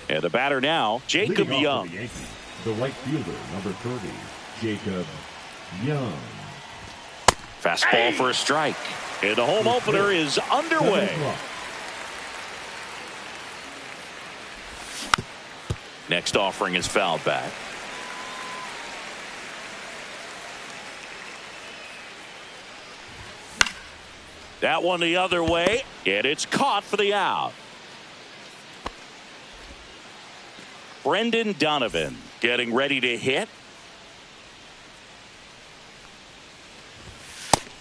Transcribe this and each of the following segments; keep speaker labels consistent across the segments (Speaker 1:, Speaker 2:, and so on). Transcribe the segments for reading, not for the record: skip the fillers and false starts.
Speaker 1: And the batter now, Jacob Young.
Speaker 2: The right fielder, number 30, Jacob Young.
Speaker 1: Fastball for a strike. And the home opener is underway. Next offering is fouled back. That one the other way, and it's caught for the out. Brendan Donovan getting ready to hit.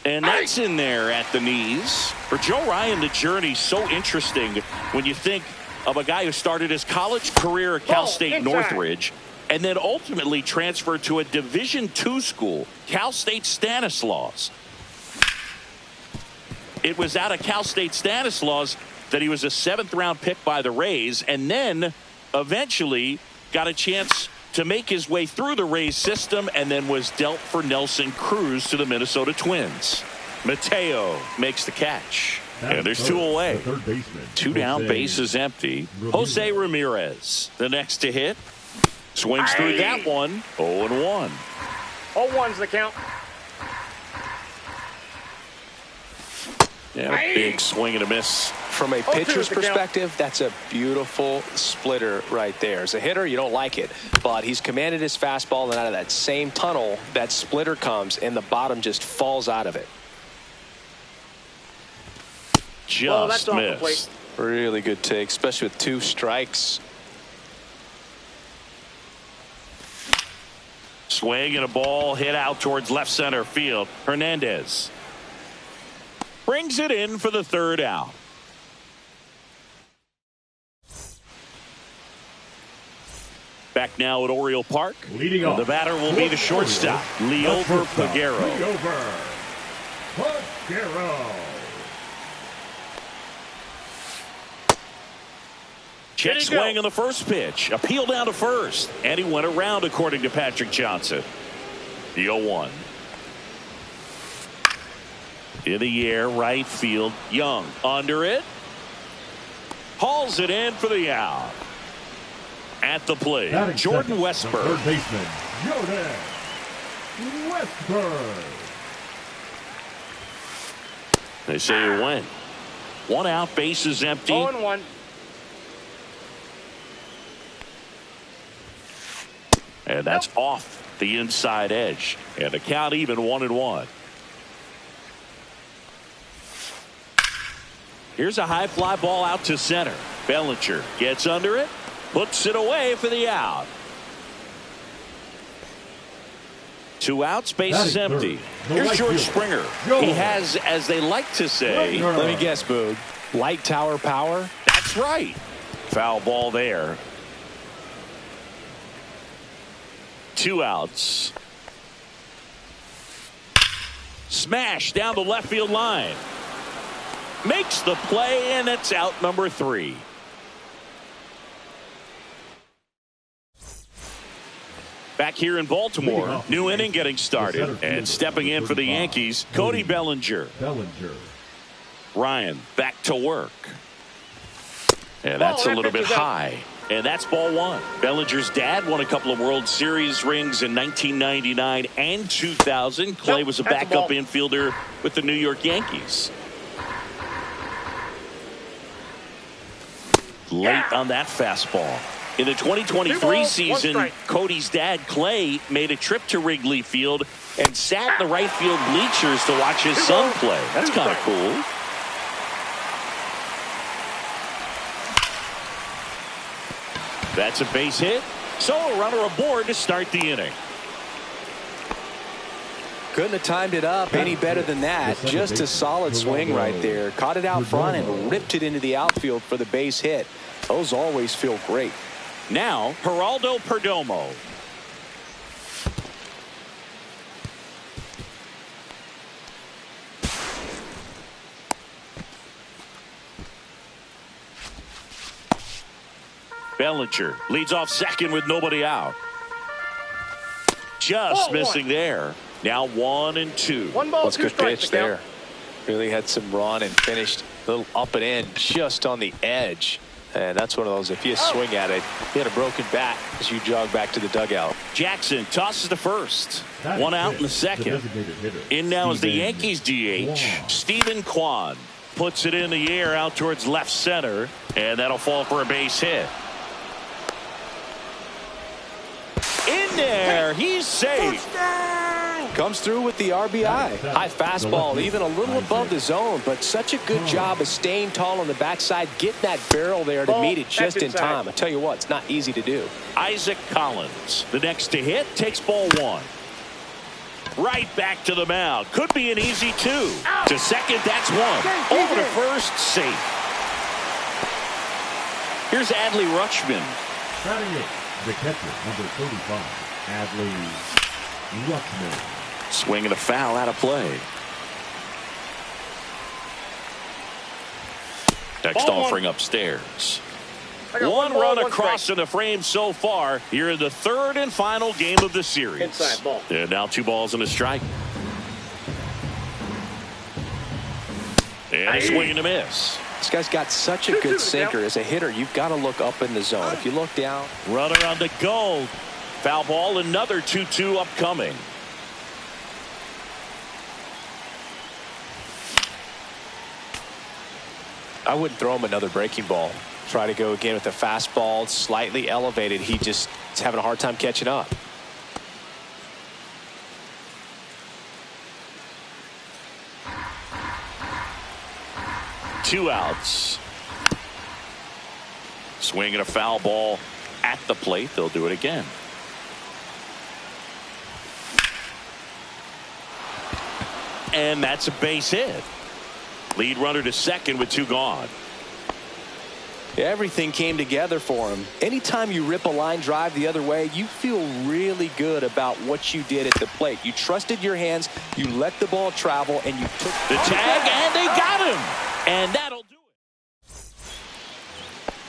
Speaker 1: And that's in there at the knees. For Joe Ryan, the journey's so interesting when you think of a guy who started his college career at Cal State Northridge and then ultimately transferred to a Division II school, Cal State Stanislaus. It was out of Cal State Stanislaus that he was a 7th-round pick by the Rays, and then eventually got a chance to make his way through the Rays system and then was dealt for Nelson Cruz to the Minnesota Twins. Mateo makes the catch. And there's 2 away. 2 down, base is empty. Jose Ramirez, the next to hit. Swings through that one. 0-1.
Speaker 3: 0-1's the count.
Speaker 1: And a big swing and a miss.
Speaker 4: From a pitcher's perspective, that's a beautiful splitter right there. As a hitter, you don't like it, but he's commanded his fastball, and out of that same tunnel, that splitter comes, and the bottom just falls out of it.
Speaker 1: Just missed.
Speaker 4: Really good take, especially with 2 strikes.
Speaker 1: Swing and a ball hit out towards left center field. Hernandez brings it in for the 3rd out. Back now at Oriole Park.
Speaker 2: Leading off,
Speaker 1: the batter will be the shortstop, Liover Peguero. Check swing on the first pitch. Appeal down to first. And he went around, according to Patrick Johnson. The 0-1. In the air, right field. Young under it. Hauls it in for the out. At the plate, Jordan Westburg.
Speaker 2: Third baseman, Jordan Westburg.
Speaker 1: They say you win. 1 out, base is empty.
Speaker 3: 0-1.
Speaker 1: And that's off the inside edge. And the count even 1-1. Here's a high fly ball out to center. Bellinger gets under it. Puts it away for the out. 2 outs, base is empty. Here's George Springer. He has, as they like to say,
Speaker 4: let me guess, Boog, light tower power?
Speaker 1: That's right. Foul ball there. 2 outs. Smash down the left field line. Makes the play, and it's out number 3. Back here in Baltimore, new inning getting started, and stepping in for the Yankees, Cody Bellinger. Ryan back to work. And that's a little bit high. And that's ball 1. Bellinger's dad won a couple of World Series rings in 1999 and 2000. Clay was a backup infielder with the New York Yankees. Late on that fastball. In the 2023 season, Cody's dad, Clay, made a trip to Wrigley Field and sat in the right field bleachers to watch his son play. That's kind of cool. That's a base hit. So a runner aboard to start the inning.
Speaker 4: Couldn't have timed it up any better than that. Just a solid swing right there. Caught it out front and ripped it into the outfield for the base hit. Those always feel great.
Speaker 1: Now, Geraldo Perdomo. Bellinger leads off second with nobody out. Just missing there. Now 1-2.
Speaker 3: 1 ball,
Speaker 4: That's
Speaker 3: 2
Speaker 4: good
Speaker 3: strikes
Speaker 4: pitch there. Really had some run and finished a little up and in just on the edge. And that's one of those, if you swing at it, hit a broken bat as you jog back to the dugout.
Speaker 1: Jackson tosses to first. One out in the second. In now is the Yankees DH, Stephen Kwan. Puts it in the air out towards left center, and that'll fall for a base hit. In there, he's safe.
Speaker 4: Comes through with the RBI. High fastball, even a little above the zone, but such a good job of staying tall on the backside, getting that barrel there to meet it just in time. I tell you what, it's not easy to do.
Speaker 1: Isaac Collins, the next to hit, takes ball one. Right back to the mound. Could be an easy two. To second, that's one. Over to first, safe. Here's Adley Rutschman.
Speaker 2: Batting it, the catcher, number 35, Adley Rutschman.
Speaker 1: Swing and a foul out of play. Next offering upstairs. One run across in the frame so far here in the third and final game of the series.
Speaker 3: Inside ball.
Speaker 1: And now 2 balls and a strike. And a swing and a miss.
Speaker 4: This guy's got such a good sinker. As a hitter, you've got to look up in the zone. If you look down.
Speaker 1: Runner on the go. Foul ball, another 2-2 upcoming.
Speaker 4: I wouldn't throw him another breaking ball. Try to go again with the fastball, slightly elevated. He just is having a hard time catching up.
Speaker 1: Two outs. Swing and a foul ball at the plate. They'll do it again. And that's a base hit. Lead runner to second with 2 gone.
Speaker 4: Everything came together for him. Anytime you rip a line drive the other way, you feel really good about what you did at the plate. You trusted your hands, you let the ball travel, and you took
Speaker 1: the tag, and they got him. And that'll do it.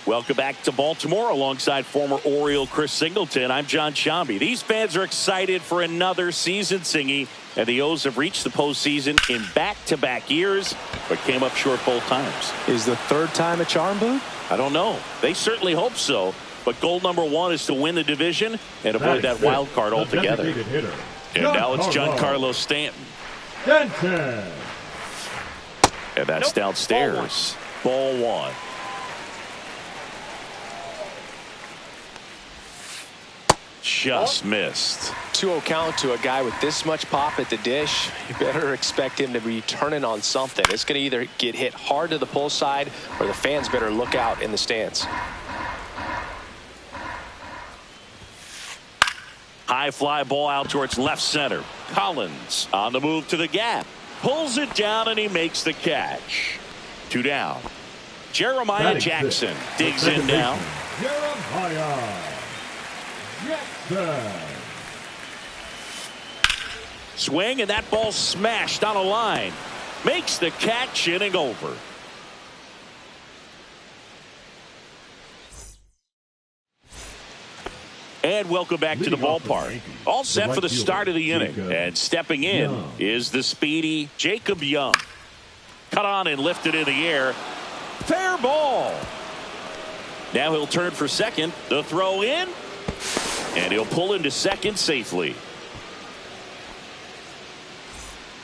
Speaker 1: Welcome back to Baltimore alongside former Oriole Chris Singleton. I'm John Shambi. These fans are excited for another season, Singy. And the O's have reached the postseason in back-to-back years, but came up short both times.
Speaker 4: Is the third time a charm, Boone?
Speaker 1: I don't know. They certainly hope so. But goal number 1 is to win the division and avoid that wild card altogether. And now it's Giancarlo Stanton. And that's downstairs. Ball 1. Just missed.
Speaker 4: 2-0 count to a guy with this much pop at the dish. You better expect him to be turning on something. It's going to either get hit hard to the pull side or the fans better look out in the stands.
Speaker 1: High fly ball out towards left center. Collins on the move to the gap. Pulls it down and he makes the catch. 2 down. Jeremiah Jackson digs in now.
Speaker 2: Jeremiah Jackson.
Speaker 1: Swing, and that ball smashed on a line. Makes the catch, inning over. And welcome back to the ballpark. All set for the start of the inning. And stepping in is the speedy Jacob Young. Cut on and lifted in the air. Fair ball. Now he'll turn for second. The throw in. And he'll pull into second safely.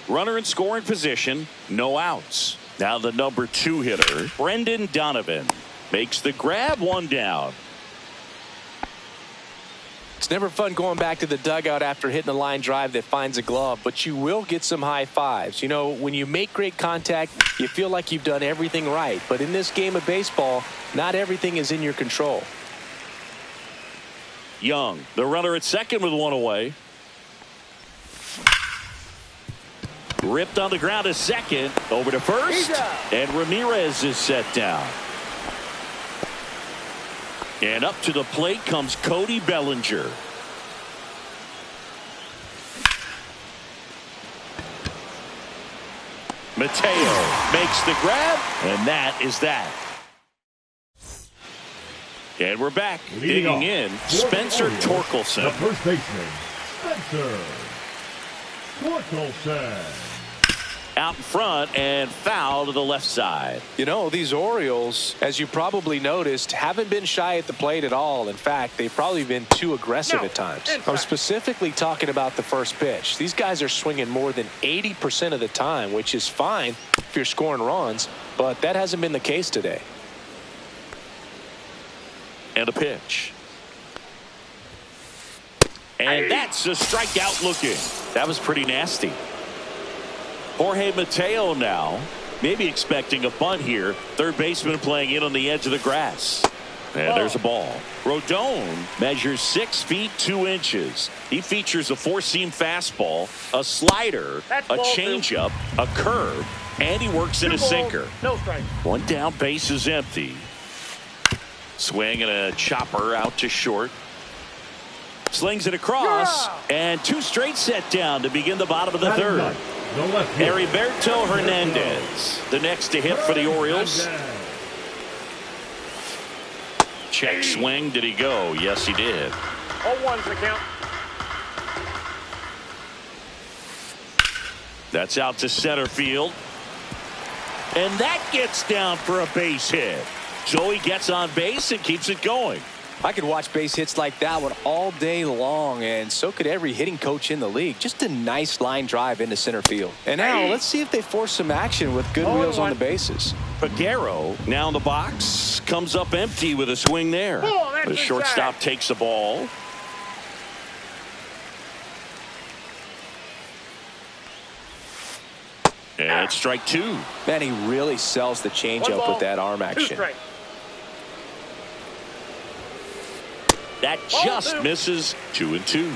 Speaker 1: Runner in scoring position. No outs. Now the number 2 hitter, Brendan Donovan, makes the grab. 1 down.
Speaker 4: It's never fun going back to the dugout after hitting a line drive that finds a glove, but you will get some high fives. You know, when you make great contact, you feel like you've done everything right. But in this game of baseball, not everything is in your control.
Speaker 1: Young, the runner at second with 1 away. Ripped on the ground to second. Over to first. And Ramirez is set down. And up to the plate comes Cody Bellinger. Mateo makes the grab, and that is that. And we're back. Digging in, Spencer Torkelson.
Speaker 2: The first baseman, Spencer Torkelson.
Speaker 1: out in front and foul to the left side.
Speaker 4: You know, these Orioles, as you probably noticed, haven't been shy at the plate at all. In fact, they've probably been too aggressive at times. I'm specifically talking about the first pitch. These guys are swinging more than 80% of the time, which is fine if you're scoring runs, but that hasn't been the case today.
Speaker 1: And a pitch. And that's a strikeout looking. That was pretty nasty. Jorge Mateo now, maybe expecting a bunt here. Third baseman playing in on the edge of the grass. And there's a ball. Rodon measures 6 feet 2 inches. He features a four-seam fastball, a slider, a changeup, a curve, and he works in a sinker.
Speaker 3: No strike.
Speaker 1: One down, base is empty. Swing and a chopper out to short. Slings it across, and 2 straight set down to begin the bottom of the third. Heriberto Hernandez, the next to hit for the Orioles. Check swing. Did he go? Yes, he did.
Speaker 3: 0-1's the count.
Speaker 1: That's out to center field. And that gets down for a base hit. So he gets on base and keeps it going.
Speaker 4: I could watch base hits like that one all day long, and so could every hitting coach in the league. Just a nice line drive into center field. And now let's see if they force some action with good wheels on the bases.
Speaker 1: Peguero now in the box, comes up empty with a swing there. The shortstop takes the ball. And strike 2.
Speaker 4: Man, he really sells the changeup with that arm action.
Speaker 1: That just misses. 2-2.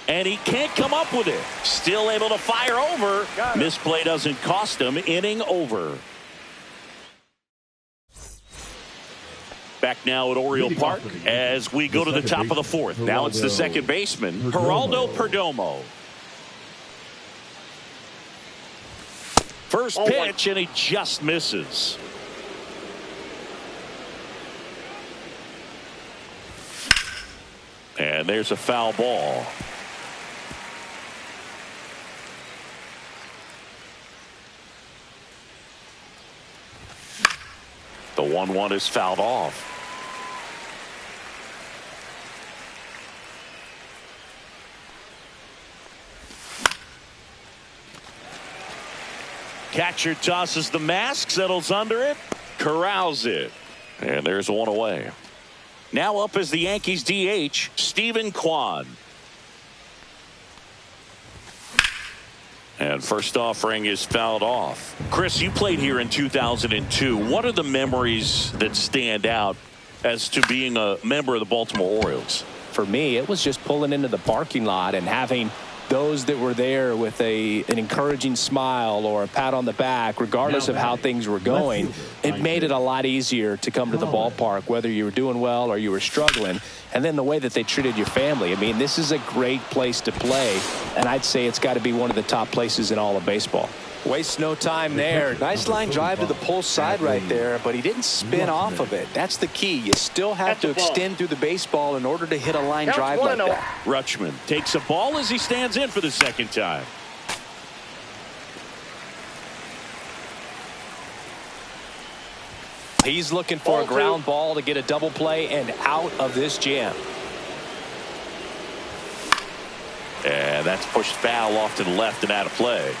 Speaker 1: And he can't come up with it. Still able to fire over. Misplay doesn't cost him. Inning over. Back now at Oriole Park as we go to the top of the fourth. Now it's the second baseman, Geraldo Perdomo. First pitch, and he just misses. And there's a foul ball. The 1-1 is fouled off. Catcher tosses the mask, settles under it, corrals it. And there's one away. Now up as the Yankees DH, Stephen Kwan. And first offering is fouled off. Chris, you played here in 2002. What are the memories that stand out as to being a member of the Baltimore Orioles?
Speaker 4: For me, it was just pulling into the parking lot and having those that were there with an encouraging smile or a pat on the back, regardless of how things were going. It made it a lot easier to come to the ballpark, whether you were doing well or you were struggling. And then the way that they treated your family. I mean, this is a great place to play, and I'd say it's got to be one of the top places in all of baseball. Wastes no time there. Nice line drive to the pull side right there, but he didn't spin off of it. That's the key. You still have to extend through the baseball in order to hit a line drive like that.
Speaker 1: Rutschman takes a ball as he stands in for the second time.
Speaker 4: He's looking for a ground ball to get a double play and out of this jam.
Speaker 1: And that's pushed foul off to the left and out of play.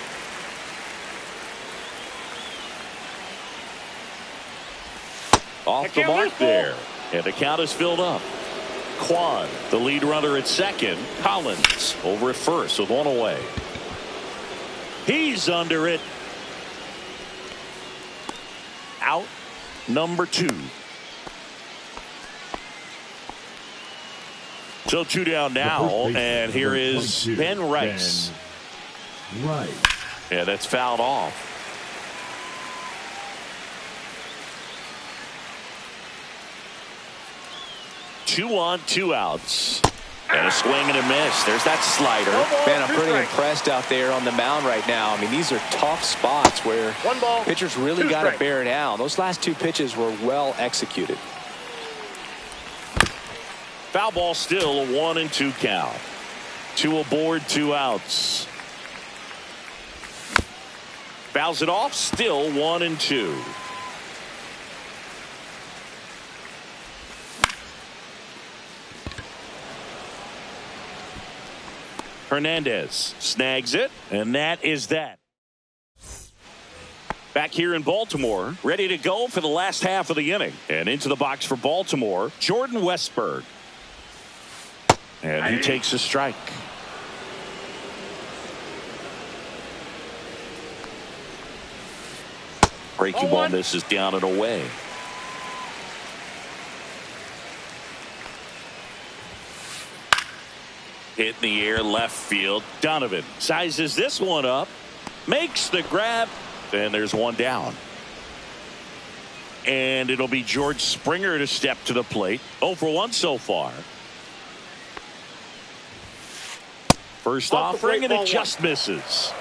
Speaker 1: Off the mark there. And the count is filled up. Kwan, the lead runner at second. Collins over at first with one away. He's under it. Out number 2. So 2 down now, and here is Ben Rice. Yeah, that's fouled off. Two on, 2 outs. And a swing and a miss. There's that slider.
Speaker 4: Man, I'm pretty impressed out there on the mound right now. I mean, these are tough spots where pitchers really got to bear down. Those last 2 pitches were well executed.
Speaker 1: Foul ball still, a 1-2 count. Two aboard, 2 outs. Fouls it off, still 1-2. Hernandez snags it, and that is that. Back here in Baltimore, ready to go for the last half of the inning. And into the box for Baltimore, Jordan Westberg. And he takes a strike. Breaking ball misses down and away. Hit in the air, left field. Donovan sizes this one up, makes the grab, and there's one down. And it'll be George Springer to step to the plate. 0 for 1 so far. First offering, and it just misses.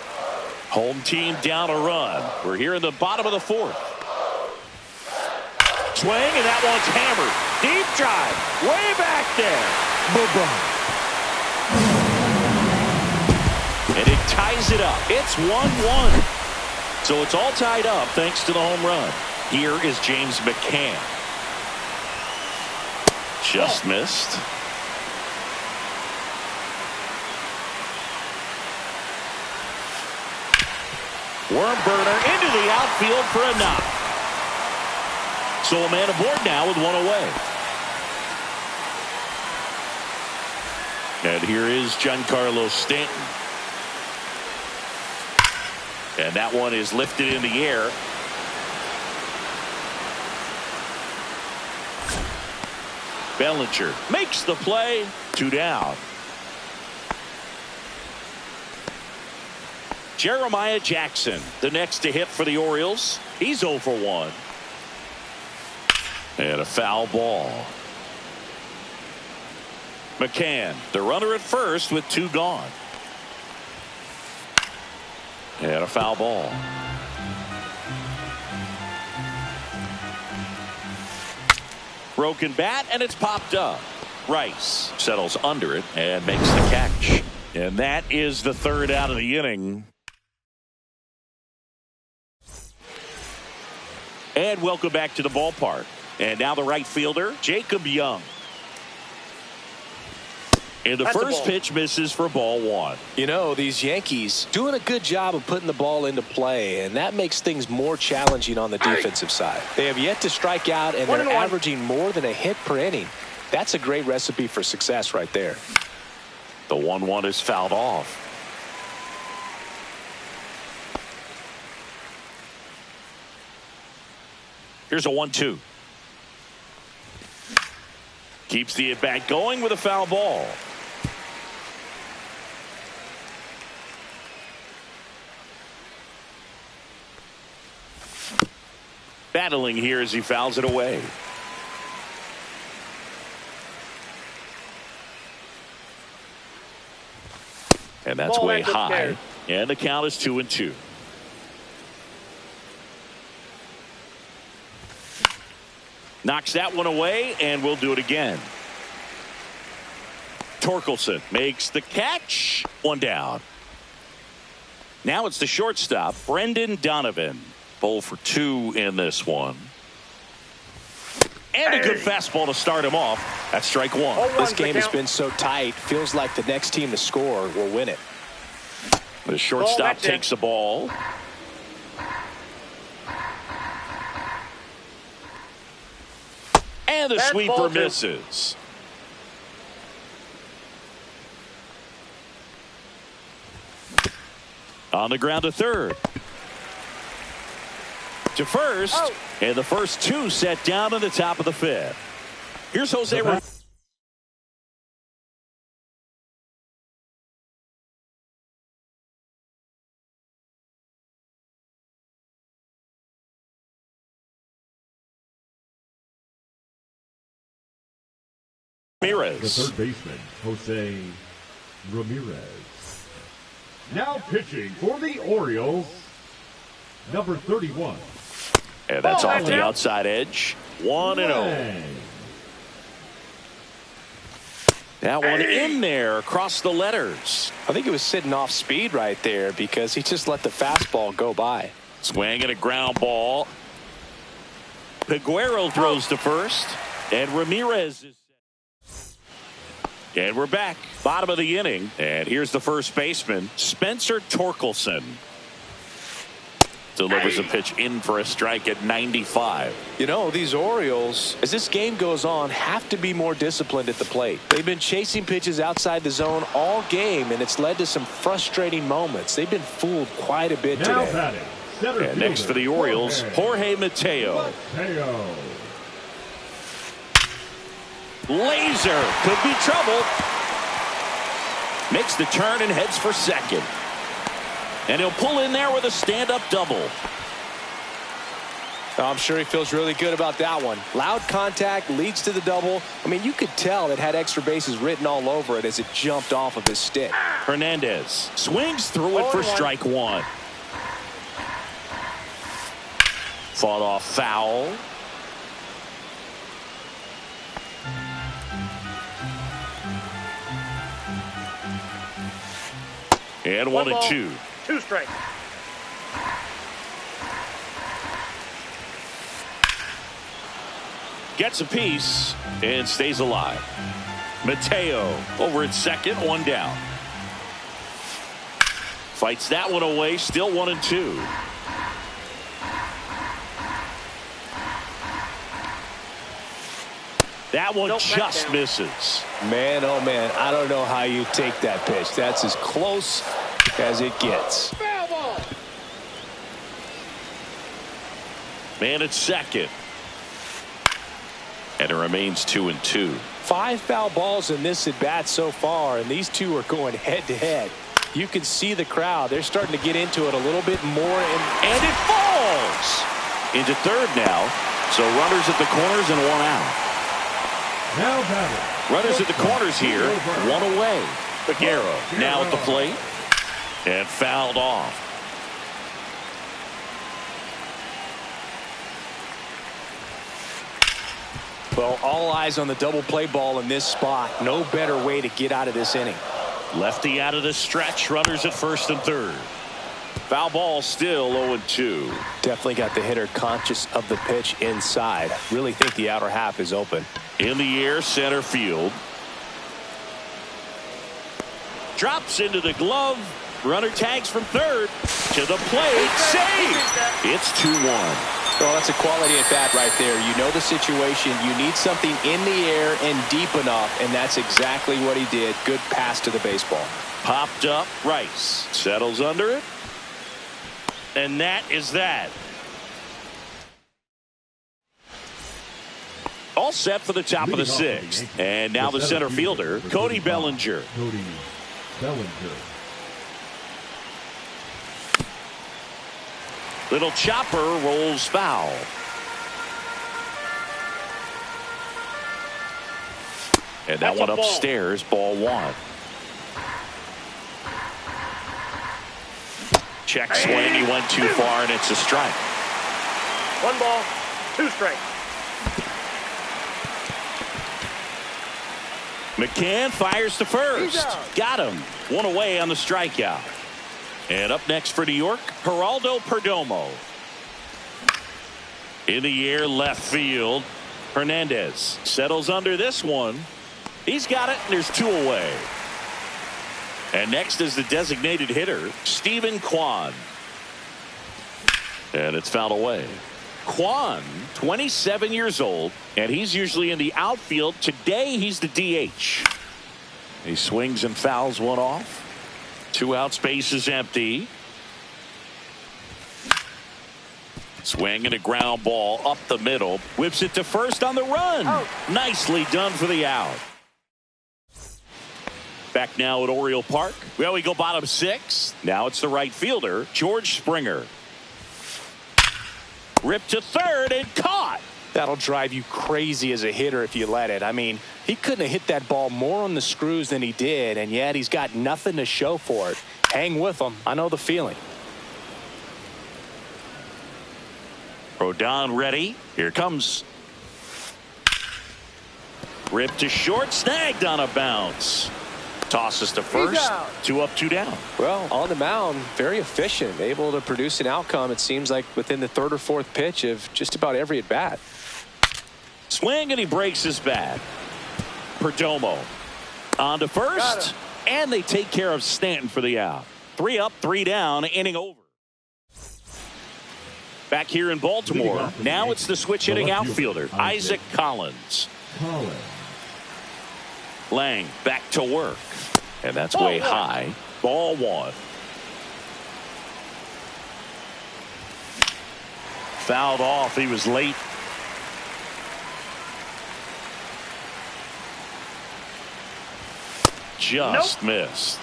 Speaker 1: Home team down a run. We're here in the bottom of the 4th. Swing, and that one's hammered. Deep drive, way back there. Boom. And it ties it up. It's 1-1. So it's all tied up thanks to the home run. Here is James McCann. Just missed. Worm burner into the outfield for a knock. So a man aboard now with 1 away. And here is Giancarlo Stanton. And that one is lifted in the air. Bellinger makes the play. 2 down. Jeremiah Jackson, the next to hit for the Orioles. He's 0 for 1. And a foul ball. McCann, the runner at first with 2 gone. And a foul ball. Broken bat, and it's popped up. Rice settles under it and makes the catch. And that is the 3rd out of the inning. And welcome back to the ballpark. And now the right fielder, Jacob Young. And the first pitch misses for ball 1.
Speaker 4: You know, these Yankees doing a good job of putting the ball into play, and that makes things more challenging on the defensive side. They have yet to strike out, and they're averaging more than a hit per inning. That's a great recipe for success right there.
Speaker 1: The 1-1 is fouled off. Here's a 1-2. Keeps the at-bat going with a foul ball. Battling here as he fouls it away. And that's way high. And the count is 2-2. Knocks that one away, and we'll do it again. Torkelson makes the catch. 1 down. Now it's the shortstop, Brendan Donovan. 0 for 2 in this one. And a good fastball to start him off. That's strike 1.
Speaker 4: This game has been so tight. Feels like the next team to score will win it.
Speaker 1: The shortstop takes the ball. And the sweeper misses. On the ground to third. To first. And the first 2 set down in the top of the 5th. Here's Jose Ramirez.
Speaker 2: The third baseman, Jose Ramirez. Now pitching for the Orioles, number 31.
Speaker 1: And that's off the outside edge. 1-0. That one in there across the letters.
Speaker 4: I think he was sitting off speed right there because he just let the fastball go by.
Speaker 1: Swing and a ground ball. Peguero throws to first. And Ramirez is. And we're back. Bottom of the inning. And here's the first baseman, Spencer Torkelson. Delivers a pitch in for a strike at 95.
Speaker 4: You know, these Orioles, as this game goes on, have to be more disciplined at the plate. They've been chasing pitches outside the zone all game, and it's led to some frustrating moments. They've been fooled quite a bit
Speaker 2: Now
Speaker 4: today.
Speaker 2: batting,
Speaker 1: And next for the Orioles, Jorge Mateo. Laser could be trouble. Makes the turn and heads for second. And he'll pull in there with a stand-up double.
Speaker 4: I'm sure he feels really good about that one. Loud contact leads to the double. I mean, you could tell it had extra bases written all over it as it jumped off of his stick.
Speaker 1: Hernandez swings through it for strike one. Fought off foul. And 1-2.
Speaker 3: 2 strikes.
Speaker 1: Gets a piece and stays alive. Mateo over at second, 1 down. Fights that one away, still 1-2. That one just misses.
Speaker 4: Man, oh man, I don't know how you take that pitch. That's as close as it gets.
Speaker 1: Man at second. And it remains 2-2.
Speaker 4: 5 foul balls in this at bat so far, and these two are going head to head. You can see the crowd. They're starting to get into it a little bit more,
Speaker 1: and it falls into third now. So runners at the corners and 1 out.
Speaker 2: Now batting,
Speaker 1: Runners at the corners here, 1 away. Peguero now at the plate and fouled off.
Speaker 4: Well, all eyes on the double play ball in this spot. No better way to get out of this inning.
Speaker 1: Lefty out of the stretch. Runners at first and third. Foul ball still 0-2.
Speaker 4: Definitely got the hitter conscious of the pitch inside. Really think the outer half is open.
Speaker 1: In the air, center field. Drops into the glove. Runner tags from third. To the plate. Save. It's 2-1.
Speaker 4: Well, that's a quality at bat right there. You know the situation. You need something in the air and deep enough, and that's exactly what he did. Good pass to the baseball.
Speaker 1: Popped up. Rice settles under it. And that is that. All set for the top of the 6th. And now the center fielder, Cody Bellinger.
Speaker 2: Cody Bellinger.
Speaker 1: Little chopper rolls foul. And that one upstairs, ball 1. Check swing, he went too far, and it's a strike.
Speaker 3: 1 ball, 2 strikes.
Speaker 1: McCann fires to first. Got him. 1 away on the strikeout. And up next for New York, Geraldo Perdomo. In the air, left field. Hernandez settles under this one. He's got it, and there's 2 away. And next is the designated hitter, Stephen Kwan. And it's fouled away. Kwan, 27 years old, and he's usually in the outfield. Today, he's the DH. He swings and fouls one off. 2 outs, base is empty. Swing and a ground ball up the middle. Whips it to first on the run. Nicely done for the out. Back now at Oriole Park. Well, we go bottom 6. Now it's the right fielder, George Springer. Ripped to third and caught.
Speaker 4: That'll drive you crazy as a hitter if you let it. I mean, he couldn't have hit that ball more on the screws than he did, and yet he's got nothing to show for it. Hang with him. I know the feeling.
Speaker 1: Rodon ready. Here comes. Ripped to short, snagged on a bounce. Tosses to first. 2 up, 2 down.
Speaker 4: Well, on the mound, very efficient, able to produce an outcome, it seems like, within the 3rd or 4th pitch of just about every at bat.
Speaker 1: Swing, and he breaks his bat. Perdomo on to first, and they take care of Stanton for the out. 3 up, 3 down, inning over. Back here in Baltimore, now it's the switch hitting outfielder, Isaac Collins. Lang back to work, and that's way high. Ball 1. Fouled off. He was late. Just missed.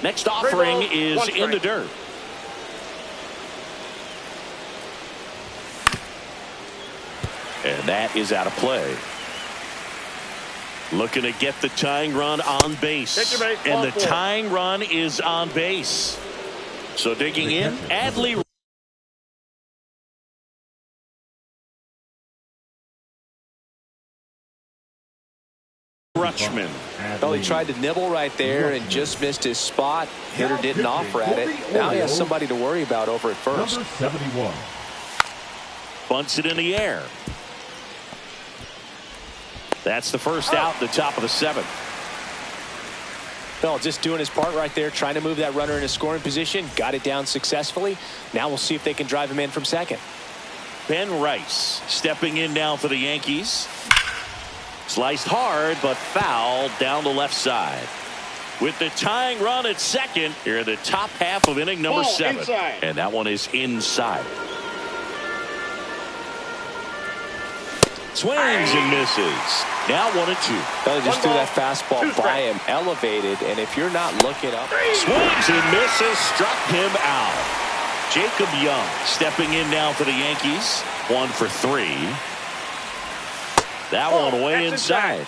Speaker 1: Next offering is in the dirt. And that is out of play. Looking to get the tying run on base. And the tying run is on base. So digging in, Adley Rutschman.
Speaker 4: Well, he tried to nibble right there and just missed his spot. Hitter didn't offer at it. Now he has somebody to worry about over at first.
Speaker 2: Number 71.
Speaker 1: Bunts it in the air. That's the first out, the top of the 7th.
Speaker 4: Well, just doing his part right there, trying to move that runner in a scoring position. Got it down successfully. Now we'll see if they can drive him in from second.
Speaker 1: Ben Rice stepping in now for the Yankees. Sliced hard, but foul down the left side. With the tying run at second, here in the top half of inning number 7.
Speaker 3: Inside.
Speaker 1: And that one is inside. Swings and misses. Now 1-2.
Speaker 4: Well, he just threw that fastball by him, elevated, and if you're not looking up.
Speaker 1: Swings and misses, struck him out. Jacob Young stepping in now for the Yankees. 1 for 3. That one way inside.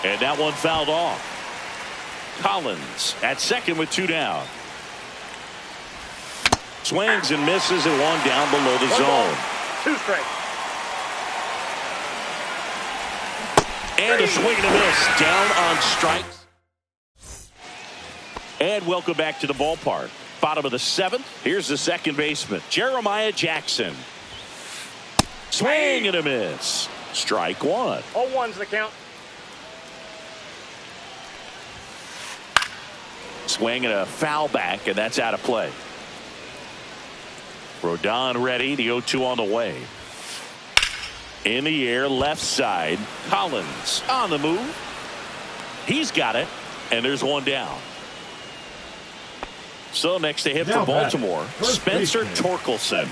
Speaker 1: And that one fouled off. Collins at second with 2 down. Swings and misses and 1 down below the zone.
Speaker 3: 2 strikes.
Speaker 1: And a swing and a miss down on strikes. And welcome back to the ballpark. Bottom of the 7th. Here's the second baseman, Jeremiah Jackson. Swing and a miss. Strike 1.
Speaker 3: 0-1's the count.
Speaker 1: Swing and a foul back, and that's out of play. Rodon ready. The 0-2 on the way. In the air, left side. Collins on the move. He's got it, and there's 1 down. So next to hit for Baltimore, Spencer Torkelson.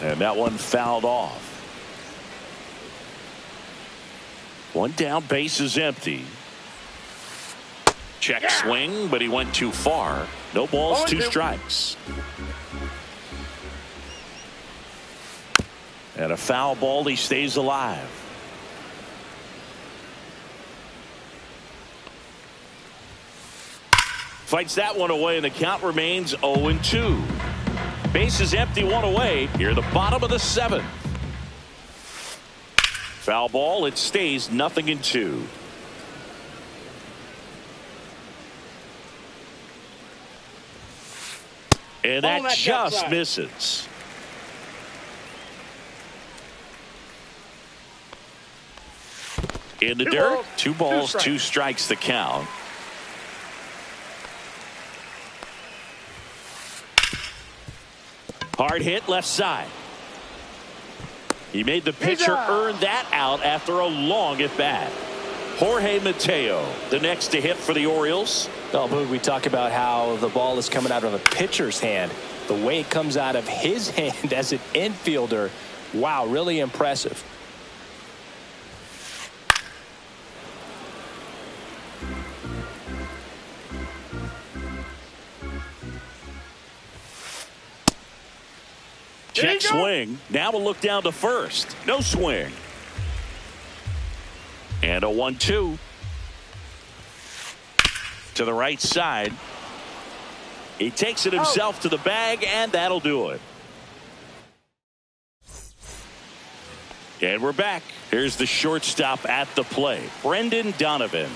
Speaker 1: And that one fouled off. 1 down, base is empty. Check swing, but he went too far. No balls, 2 strikes. And a foul ball, he stays alive. Fights that one away, and the count remains 0-2. Base is empty, 1 away. Here, the bottom of the 7th. Foul ball, it stays 0-2. And that just misses. In the dirt, 2 balls, 2 strikes the count. Hard hit left side. He made the pitcher earn that out after a long at bat. Jorge Mateo, the next to hit for the Orioles.
Speaker 4: Oh, Boog, we talk about how the ball is coming out of a pitcher's hand. The way it comes out of his hand as an infielder, wow, really impressive.
Speaker 1: Check swing. Now we'll look down to first. No swing. And a 1-2. to the right side. He takes it himself to the bag, and that'll do it. And we're back. Here's the shortstop at the plate, Brendan Donovan.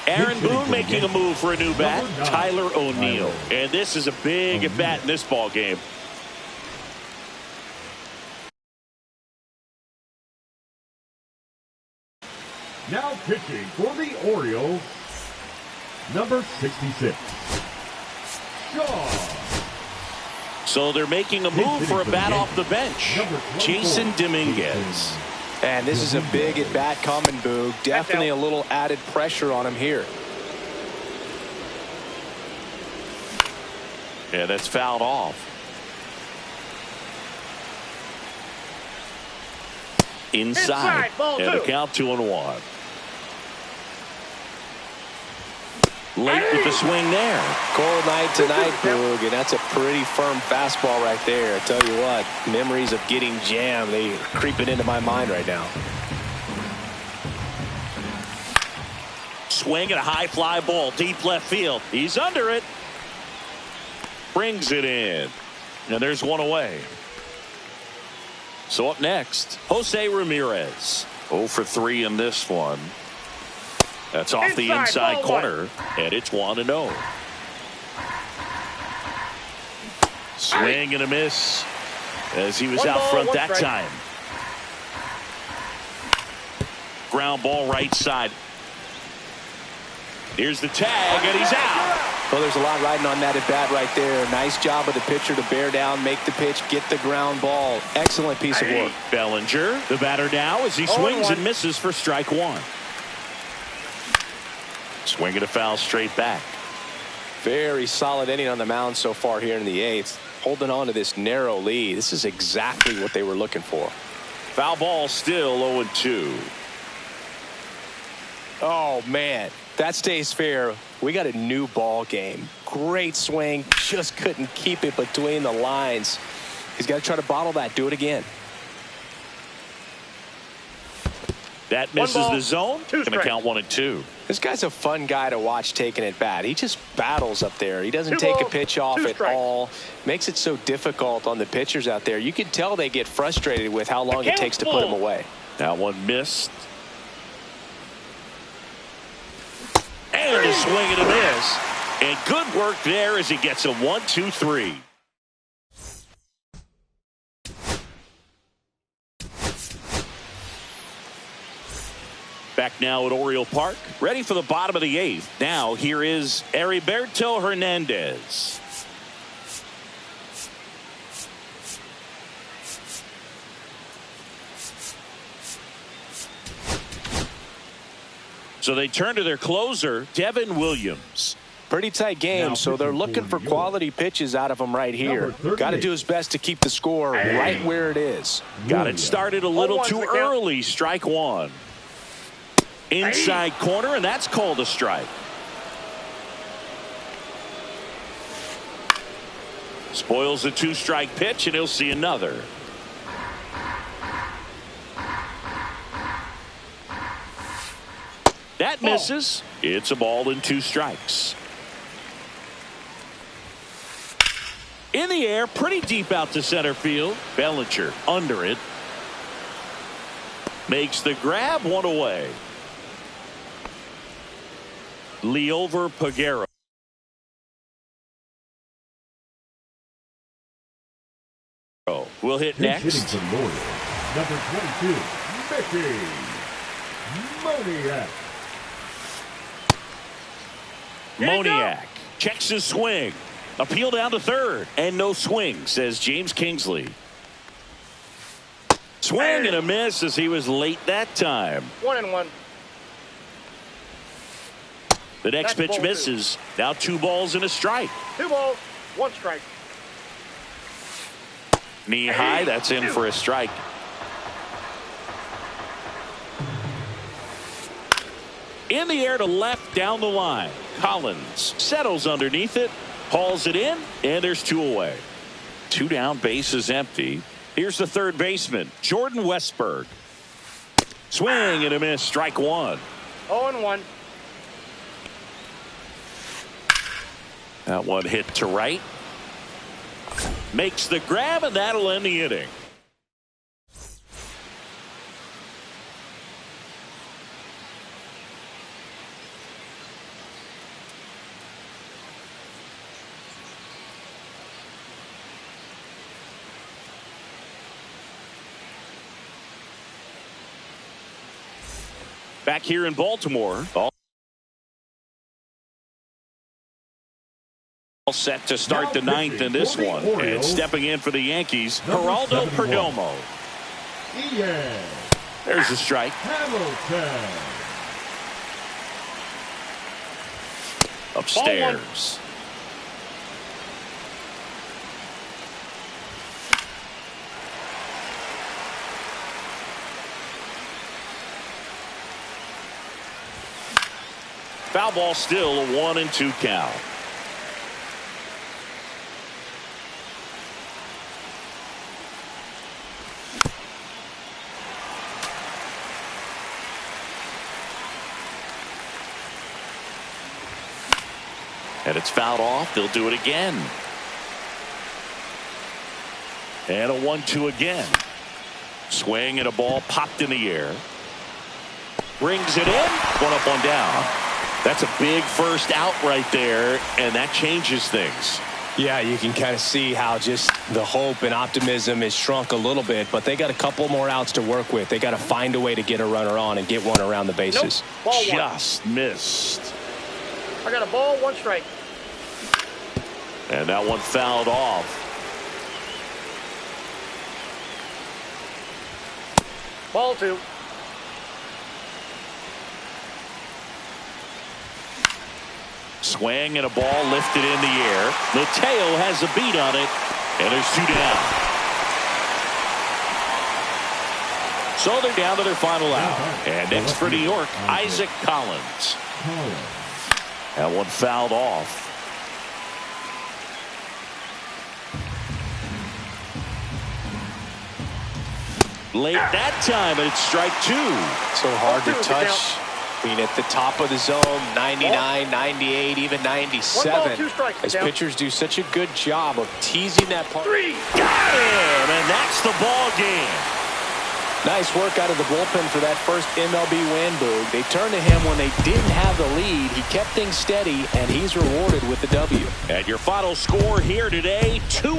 Speaker 1: Aaron Boone making a move for a new bat, Tyler O'Neill. And this is a big at bat in this ball game.
Speaker 2: Now pitching for the Orioles, number 66, Shaw.
Speaker 1: So they're making a move for a bat off the bench, Jason Dominguez.
Speaker 4: And this is a big at bat coming, Boog. Definitely a little added pressure on him here.
Speaker 1: Yeah, that's fouled off. Inside. And the count 2-1. Late with the swing there.
Speaker 4: Cold night tonight, Boog, and that's a pretty firm fastball right there. I tell you what, memories of getting jammed, they creeping into my mind right now.
Speaker 1: Swing and a high fly ball deep left field. He's under it. Brings it in. And there's one away. So up next, Jose Ramirez. 0 for 3 in this one. That's off the inside corner, and it's 1-0. Swing and a miss as he was out front that time. Ground ball right side. Here's the tag, and he's out.
Speaker 4: Well, there's a lot riding on that at bat right there. Nice job of the pitcher to bear down, make the pitch, get the ground ball. Excellent piece of work.
Speaker 1: Bellinger, the batter now, as he swings and misses for strike one. Swinging a foul straight back.
Speaker 4: Very solid inning on the mound so far here in the 8th. Holding on to this narrow lead. This is exactly what they were looking for.
Speaker 1: Foul ball still 0-2.
Speaker 4: Oh, man. That stays fair. We got a new ball game. Great swing. Just couldn't keep it between the lines. He's got to try to bottle that. Do it again.
Speaker 1: That misses the zone. Going to count 1-2.
Speaker 4: This guy's a fun guy to watch taking at bat. He just battles up there. He doesn't take a pitch off at all. Makes it so difficult on the pitchers out there. You can tell they get frustrated with how long it takes to put him away.
Speaker 1: That one missed. And a swing and a miss. And good work there as he gets a 1-2-3. Back now at Oriole Park, ready for the bottom of the 8th. Now here is Heriberto Hernandez. So they turn to their closer, Devin Williams.
Speaker 4: Pretty tight game, so they're looking for quality pitches out of him right here. Got to do his best to keep the score right where it is.
Speaker 1: Got it started a little too early. Strike one. Inside corner, and that's called a strike. Spoils the 2-strike pitch, and he'll see another. That misses. It's a ball and 2 strikes. In the air, pretty deep out to center field. Bellinger under it. Makes the grab, one away. Leover Peguero. Will hit next.
Speaker 2: Hitting from Loyal, number 22, Mickey Moniak.
Speaker 1: Moniak checks his swing. Appeal down to third. And no swing, says James Kingsley. Swing and a miss as he was late that time.
Speaker 3: 1-1.
Speaker 1: The next pitch misses. Now 2 balls and a strike.
Speaker 3: 2 balls, 1 strike.
Speaker 1: Knee high, that's in for a strike. In the air to left down the line. Collins settles underneath it, hauls it in, and there's 2 away. 2 down, bases empty. Here's the third baseman, Jordan Westberg. Swing and a miss, strike 1.
Speaker 3: 0-1.
Speaker 1: That one hit to right. Makes the grab, and that'll end the inning. Back here in Baltimore. All set to start the ninth in this one. And stepping in for the Yankees, Geraldo Perdomo. There's a strike. Upstairs. Foul ball, still a 1-2 count. And it's fouled off. They'll do it again. And a 1-2 again. Swing and a ball popped in the air. Brings it in. 1 up, 1 down. That's a big first out right there, and that changes things.
Speaker 4: Yeah, you can kind of see how just the hope and optimism is shrunk a little bit, but they got a couple more outs to work with. They got to find a way to get a runner on and get one around the bases.
Speaker 3: Nope.
Speaker 1: Just missed.
Speaker 3: I got a ball, 1 strike.
Speaker 1: And that one fouled off.
Speaker 3: Ball 2.
Speaker 1: Swing and a ball lifted in the air. Mateo has a beat on it, and there's 2 down. So they're down to their final out. And next for New York, Isaac Collins. That one fouled off. Late that time, and it's strike 2.
Speaker 4: So hard to touch. I mean, at the top of the zone, 99, 98, even 97.
Speaker 3: 1 ball, 2 strikes.
Speaker 4: As pitchers do such a good job of teasing that part.
Speaker 3: 3.
Speaker 1: Got him, and that's the ball game.
Speaker 4: Nice work out of the bullpen for that first MLB win, Boog. They turned to him when they didn't have the lead. He kept things steady, and he's rewarded with the W.
Speaker 1: And your final score here today, 2